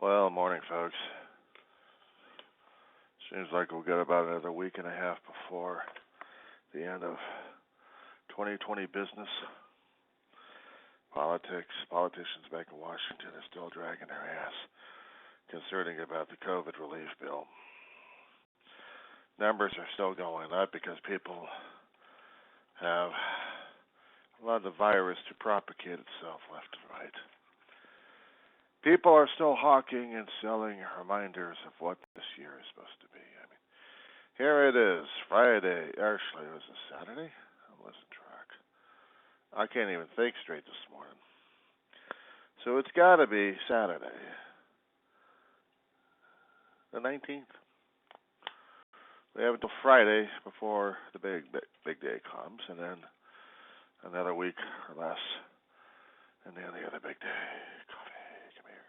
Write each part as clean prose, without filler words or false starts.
Well, morning, folks. Seems like we've got about another week and a half before the end of 2020 business. Politicians back in Washington are still dragging their ass concerning about the COVID relief bill. Numbers are still going up because people have allowed the virus to propagate itself left and right. People are still hawking and selling reminders of what this year is supposed to be. Here it is, Friday. Actually, it was a Saturday? I wasn't track. I can't even think straight this morning. So it's got to be Saturday, the 19th. We have until Friday before the big day comes, and then another week or less, and then the other big day. Coffee, come here.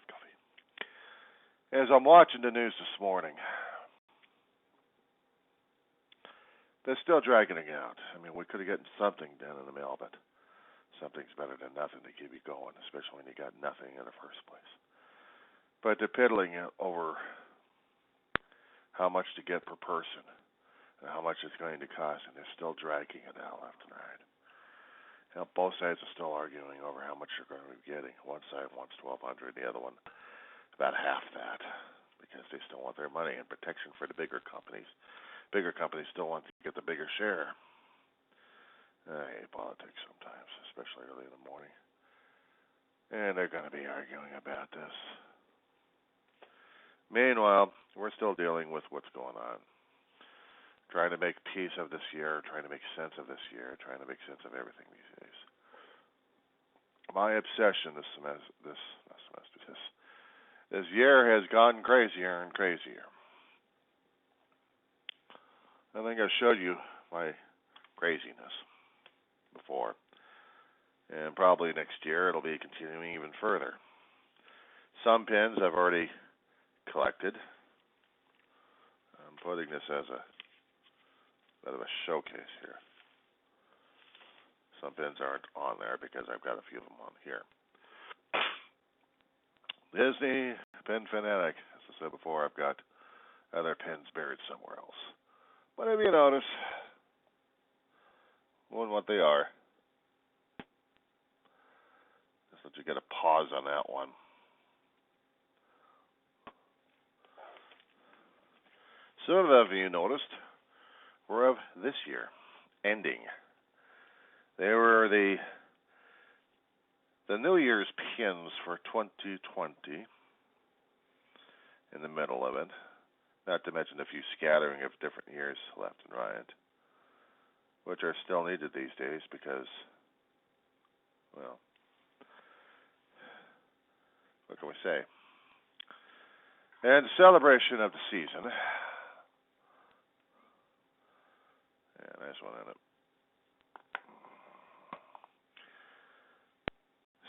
Coffee. As I'm watching the news this morning, they're still dragging it out. We could have gotten something done in the mail, but something's better than nothing to keep you going, especially when you got nothing in the first place. But they're piddling over how much to get per person and how much it's going to cost, and they're still dragging it out left and right. Both sides are still arguing over how much they're going to be getting. One side wants $1,200, the other one about half that, because they still want their money and protection for the bigger companies. Bigger companies still want to get the bigger share. I hate politics sometimes, especially early in the morning. And they're going to be arguing about this. Meanwhile, we're still dealing with what's going on. Trying to make peace of this year, trying to make sense of this year, trying to make sense of everything these days. My obsession this year has gotten crazier and crazier. I think I showed you my craziness before. And probably next year it'll be continuing even further. Some pins I've already collected. I'm putting this as a bit of a showcase here. Some pins aren't on there because I've got a few of them on here. Disney pin fanatic. As I said before, I've got other pins buried somewhere else. Whatever you notice, what they are. Just let you get a pause on that one. Some of you noticed were of this year, ending. They were the New Year's pins for 2020 in the middle of it. Not to mention a few scattering of different years left and right, which are still needed these days because, well, what can we say? And celebration of the season. Yeah, nice one in it.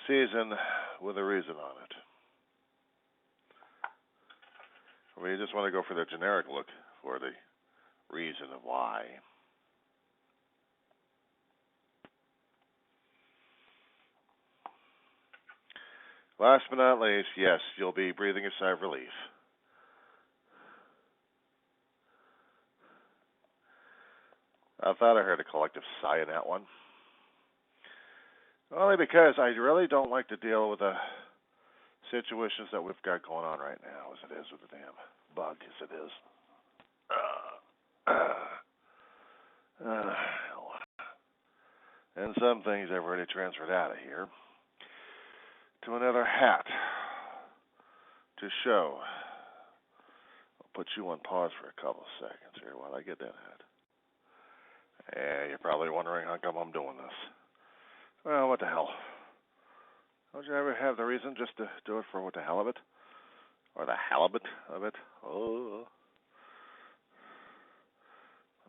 Season with a reason on it. Or you just want to go for the generic look for the reason of why. Last but not least, yes, you'll be breathing a sigh of relief. I thought I heard a collective sigh in that one. Only because I really don't like to deal with the situations that we've got going on right now, as it is with the damn bug, as it is. And some things I've already transferred out of here to another hat to show. I'll put you on pause for a couple of seconds here while I get that hat. Yeah, you're probably wondering how come I'm doing this. Well, what the hell? Don't you ever have the reason just to do it for what the hell of it? Or the halibut of it? Oh.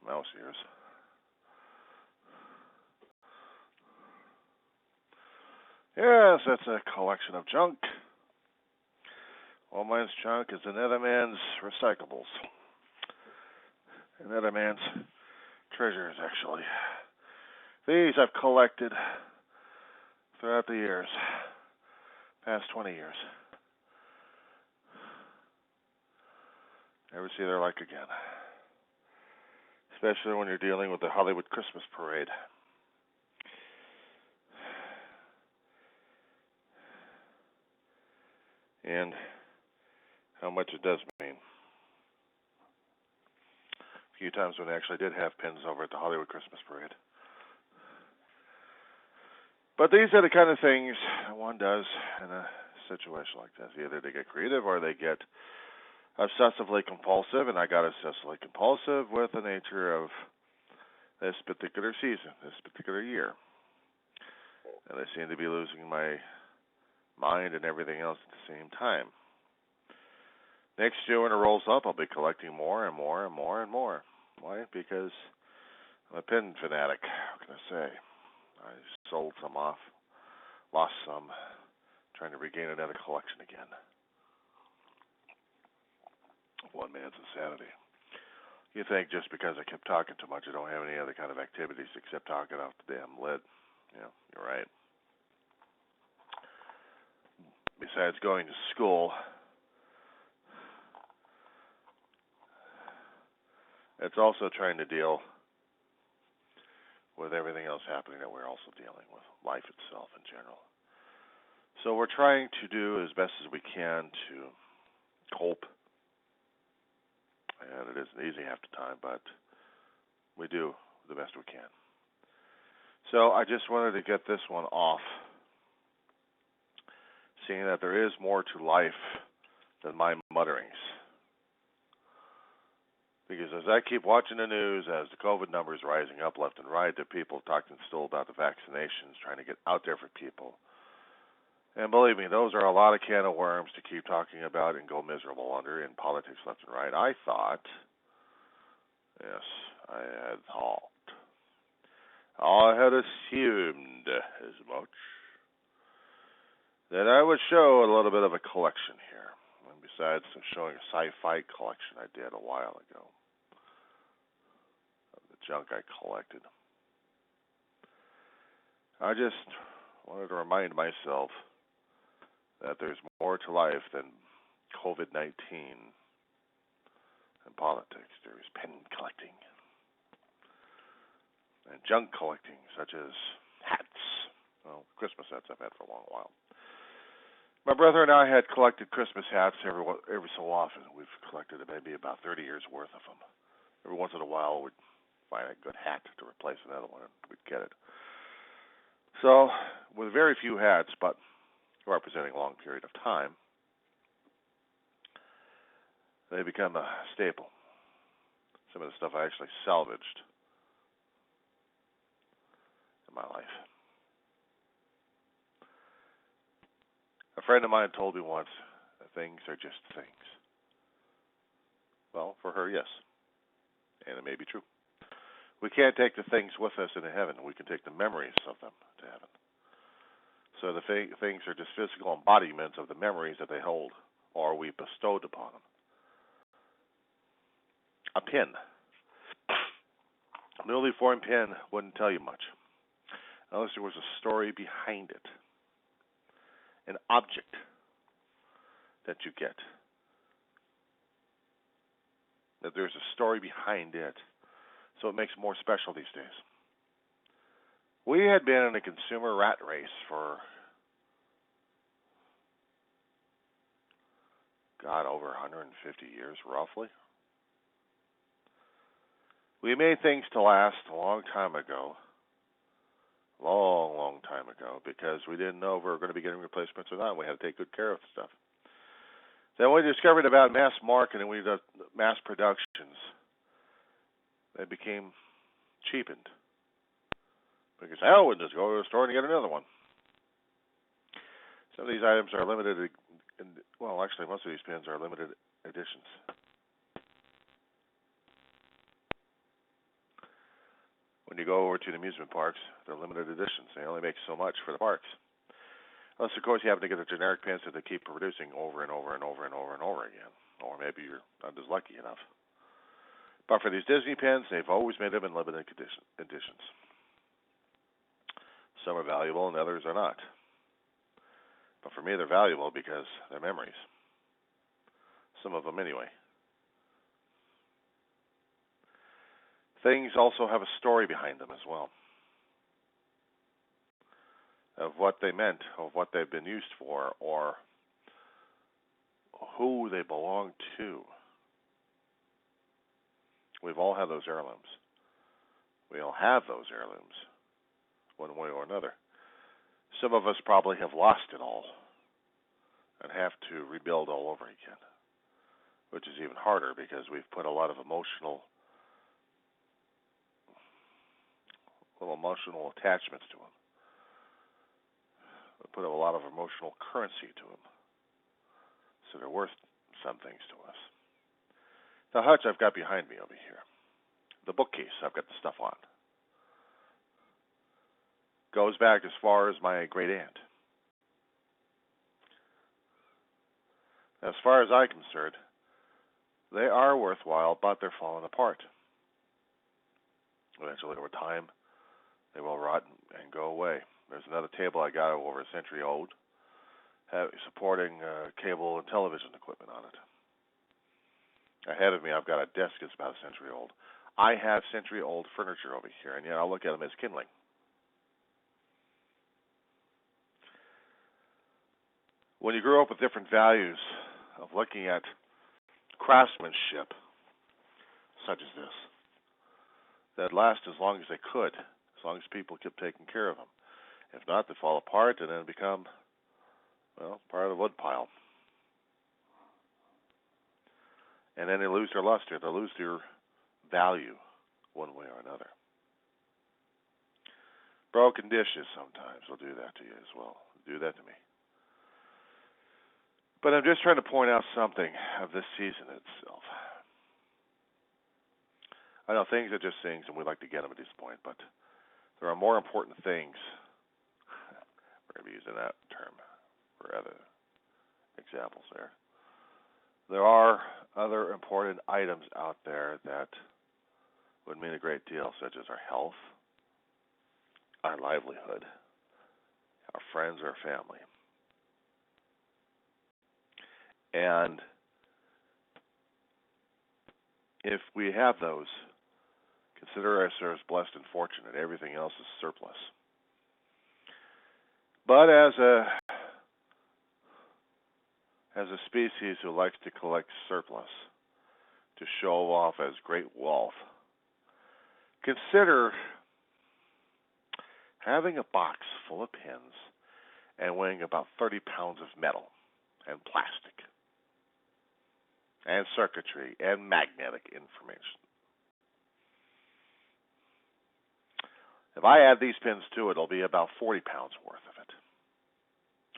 Mouse ears. Yes, that's a collection of junk. All mine's junk is another man's recyclables. Another man's treasures, actually. These I've collected throughout the years, past 20 years. Never see their like again. Especially when you're dealing with the Hollywood Christmas parade. And how much it does mean. A few times when I actually did have pins over at the Hollywood Christmas parade. But these are the kind of things one does in a situation like this. Either they get creative or they get obsessively compulsive, and I got obsessively compulsive with the nature of this particular season, this particular year. And I seem to be losing my mind and everything else at the same time. Next year when it rolls up, I'll be collecting more and more and more and more. Why? Because I'm a pin fanatic. What can I say? I sold some off, lost some, trying to regain another collection again. One man's insanity. You think just because I kept talking too much, I don't have any other kind of activities except talking off the damn lid. Yeah, you're right. Besides going to school, it's also trying to deal with everything else happening that we're also dealing with, life itself in general. So we're trying to do as best as we can to cope. And it isn't easy half the time, but we do the best we can. So I just wanted to get this one off, seeing that there is more to life than my mutterings. Because as I keep watching the news, as the COVID numbers rising up left and right, there are people talking still about the vaccinations, trying to get out there for people. And believe me, those are a lot of can of worms to keep talking about and go miserable under in politics left and right. I thought, yes, I had thought, I had assumed as much, that I would show a little bit of a collection here. And besides showing a sci-fi collection I did a while ago, of the junk I collected, I just wanted to remind myself that there's more to life than COVID-19 and politics. There's pen collecting and junk collecting, such as hats. Well, Christmas hats I've had for a long while. My brother and I had collected Christmas hats every so often. We've collected maybe about 30 years worth of them. Every once in a while, we'd find a good hat to replace another one, and we'd get it. So, with very few hats, but representing a long period of time, they become a staple. Some of the stuff I actually salvaged in my life. A friend of mine told me once that things are just things. Well, for her, yes. And it may be true. We can't take the things with us into heaven. We can take the memories of them to heaven. So the things are just physical embodiments of the memories that they hold, or we bestowed upon them. A pin. A newly formed pin wouldn't tell you much, unless there was a story behind it. An object that you get. That there's a story behind it, so it makes it more special these days. We had been in a consumer rat race for, over 150 years, roughly. We made things to last a long time ago, long time ago, because we didn't know if we were going to be getting replacements or not. We had to take good care of the stuff. Then we discovered about mass marketing, we did mass productions. They became cheapened. Because I would just go to the store and get another one. Some of these items are limited, actually most of these pins are limited editions. When you go over to the amusement parks, they're limited editions. They only make so much for the parks. Unless, of course, you happen to get the generic pins that they keep producing over and over and over and over and over again. Or maybe you're not as lucky enough. But for these Disney pins, they've always made them in limited editions. Some are valuable and others are not. But for me, they're valuable because they're memories. Some of them, anyway. Things also have a story behind them as well, of what they meant, of what they've been used for, or who they belong to. We've all had those heirlooms. We all have those heirlooms, one way or another. Some of us probably have lost it all and have to rebuild all over again, which is even harder because we've put a lot of emotional attachments to them. We put a lot of emotional currency to them, so they're worth some things to us. The hutch I've got behind me over here, the bookcase I've got the stuff on, goes back as far as my great aunt. As far as I'm concerned, they are worthwhile, but they're falling apart. Eventually, over time, they will rot and go away. There's another table I got over a century old, supporting cable and television equipment on it. Ahead of me, I've got a desk that's about a century old. I have century-old furniture over here, and yet I'll look at them as kindling. When you grow up with different values of looking at craftsmanship, such as this, that last as long as they could, as long as people kept taking care of them. If not, they fall apart and then become, part of the wood pile. And then they lose their luster. They lose their value one way or another. Broken dishes sometimes will do that to you as well. Do that to me. But I'm just trying to point out something of this season itself. I know things are just things, and we like to get them at this point, but there are more important things. We're going to be using that term for other examples there. There are other important items out there that would mean a great deal, such as our health, our livelihood, our friends, our family. And if we have those, consider ourselves blessed and fortunate. Everything else is surplus. But as a species who likes to collect surplus to show off as great wealth, consider having a box full of pins and weighing about 30 pounds of metal and plastic and circuitry and magnetic information. If I add these pins to it, it'll be about 40 pounds worth of it,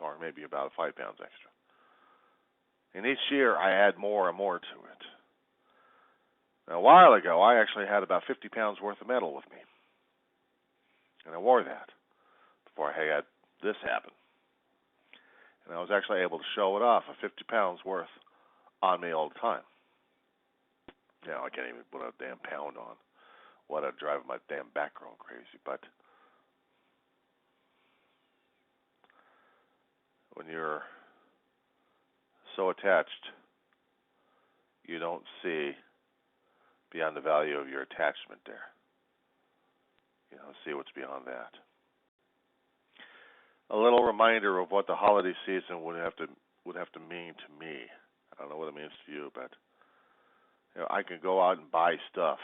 or maybe about 5 pounds extra. And each year I add more and more to it. Now, a while ago, I actually had about 50 pounds worth of metal with me. And I wore that before I had this happen. And I was actually able to show it off, 50 pounds worth on me all the time. Now, I can't even put a damn pound on. What, I'd drive my damn back growing crazy. But when you're so attached, you don't see beyond the value of your attachment there. You know, see what's beyond that. A little reminder of what the holiday season would have to mean to me. I don't know what it means to you, but I can go out and buy stuff.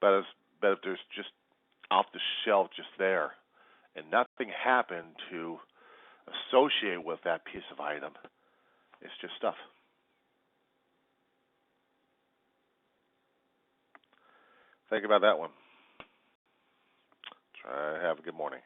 But if there's just off the shelf just there, and nothing happened to associate with that piece of item, it's just stuff. Think about that one. Try to have a good morning.